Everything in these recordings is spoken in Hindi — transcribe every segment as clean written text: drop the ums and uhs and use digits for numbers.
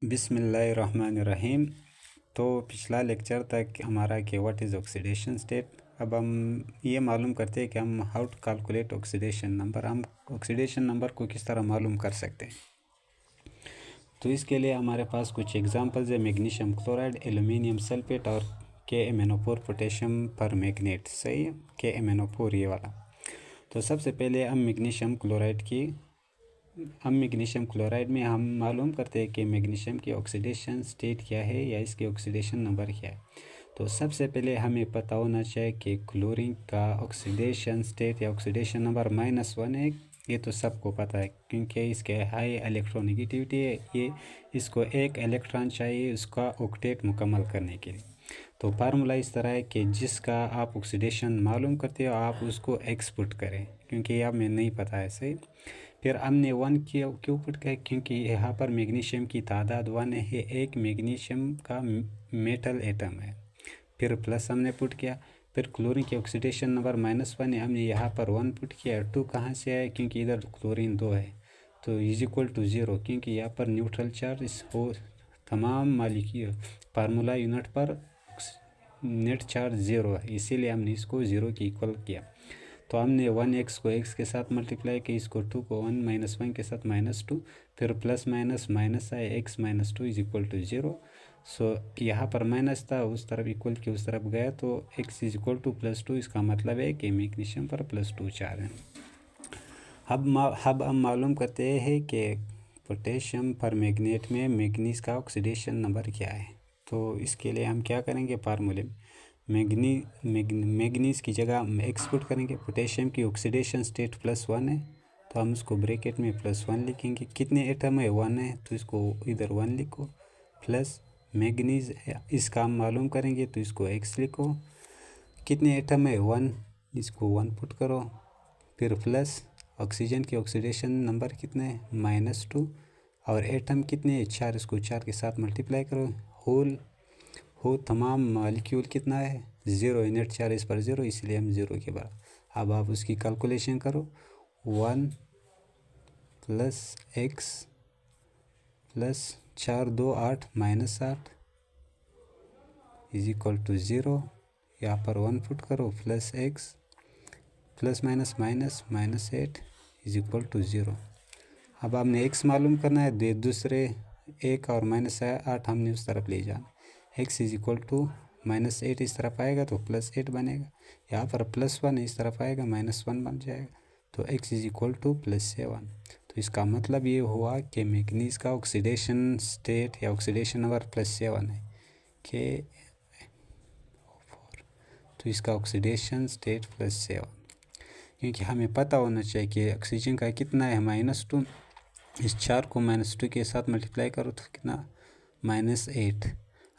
बिस्मिल्लाहिर्रहमानिर्रहीम। तो पिछला लेक्चर तक हमारा कि व्हाट इज़ ऑक्सीडेशन स्टेट। अब हम ये मालूम करते हैं कि हम how to calculate oxidation number. हम ऑक्सीडेशन नंबर को किस तरह मालूम कर सकते हैं। तो इसके लिए हमारे पास कुछ एग्जांपल्स है। मैग्नीशियम क्लोराइड, एल्यूमिनियम सल्फेट और KMnO4 पोटेशियम पर मैग्नेट। सही है, KMnO4 ये वाला। तो सबसे पहले हम मैग्नीशियम क्लोराइड में हम मालूम करते हैं कि मैग्नीशियम की ऑक्सीडेशन स्टेट क्या है या इसकी ऑक्सीडेशन नंबर क्या है। तो सबसे पहले हमें पता होना चाहिए कि क्लोरीन का ऑक्सीडेशन स्टेट या ऑक्सीडेशन नंबर -1 है। ये तो सबको पता है क्योंकि इसके हाई इलेक्ट्रोनेगेटिविटी है। ये इसको एक इलेक्ट्रॉन चाहिए उसका ऑक्टेट मुकम्मल करने के लिए। तो फार्मूला इस तरह है कि जिसका आप ऑक्सीडेशन मालूम करते हो आप उसको एक्स पुट करें, क्योंकि ये हमें नहीं पता है। सही। फिर हमने 1 क्यों पुट किया, क्योंकि यहाँ पर मैग्नीशियम की तादाद 1 है। एक मैग्नीशियम का मेटल एटम है। फिर प्लस हमने पुट किया। फिर क्लोरीन की ऑक्सीडेशन नंबर -1 है, हमने यहाँ पर 1 पुट किया। 2 कहाँ से आया, क्योंकि इधर क्लोरीन 2 है। तो इज इक्वल टू 0, क्योंकि यहाँ पर न्यूट्रल चार्ज इस हो तमाम मालिक्यूल फार्मूला यूनिट पर नेट चार्ज 0 है, इसीलिए हमने इसको 0 की इक्वल किया। तो हमने 1x को x के साथ मल्टीप्लाई किया, इसको 2 को 1 -1 के साथ -2, फिर प्लस माइनस माइनस आए, x -2 इज इक्वल टू 0। सो यहाँ पर माइनस था, उस तरफ इक्वल की उस तरफ गया तो x इज इक्वल टू +2। इसका मतलब है कि मैग्नीशियम पर +2 चार्ज है। अब हम मालूम करते हैं कि पोटेशियम पर मैग्नेट में मैग्नीज का ऑक्सीडेशन नंबर क्या है। तो इसके लिए हम क्या करेंगे, फार्मूले में मैग्नीज की जगह हम एक्स पुट करेंगे। पोटेशियम की ऑक्सीडेशन स्टेट +1 है, तो हम उसको ब्रैकेट में +1 लिखेंगे। कितने एटम है, 1 है, तो इसको इधर 1 लिखो। प्लस मैग्नीज इसका हम मालूम करेंगे, तो इसको x लिखो। कितने एटम है, 1, इसको 1 पुट करो। फिर प्लस ऑक्सीजन की ऑक्सीडेशन नंबर कितने है, -2, और एटम कितने हैं, 4, इसको 4 के साथ मल्टीप्लाई करो। होल हो तमाम मालिक्यूल कितना है, 0, नेट चार्ज इस पर 0, इसलिए हम 0 के बराबर। अब आप उसकी कैलकुलेशन करो। 1 + x + 4 2 8 -8 इज इक्वल टू 0। यहाँ पर 1 पुट करो, plus x plus minus minus -8 is equal to 0। अब हमने x मालूम करना है, दूसरे 1 और -8 हमने उस तरफ ले जाना। x इज इक्वल टू -8 इस तरफ आएगा तो +8 बनेगा। यहाँ पर +1 इस तरफ आएगा, -1 बन जाएगा। तो x इज इक्वल टू +7। तो इसका मतलब ये हुआ कि मैग्नीज का ऑक्सीडेशन स्टेट या ऑक्सीडेशन नंबर +7 है कि तो इसका ऑक्सीडेशन स्टेट +7। क्योंकि हमें पता होना चाहिए कि ऑक्सीजन का कितना है, -2। इस 4 को -2 के साथ मल्टीप्लाई करो तो कितना, -8।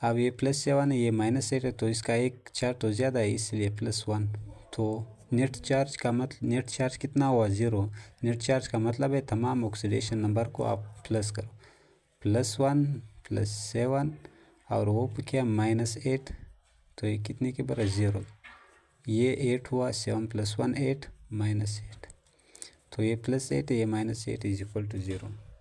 अब ये +7 है, ये -8 है, तो इसका एक चार्ज तो ज़्यादा है, इसलिए +1। तो नेट चार्ज कितना हुआ, 0। नेट चार्ज का मतलब है तमाम ऑक्सीडेशन नंबर को आप प्लस करो। +1 +7 और वो क्या, -8, तो ये कितने के बराबर, 0। ये 8 हुआ, 7 + 1 8 -8, तो ये +8 है, ये -8 इज इक्वल टू 0।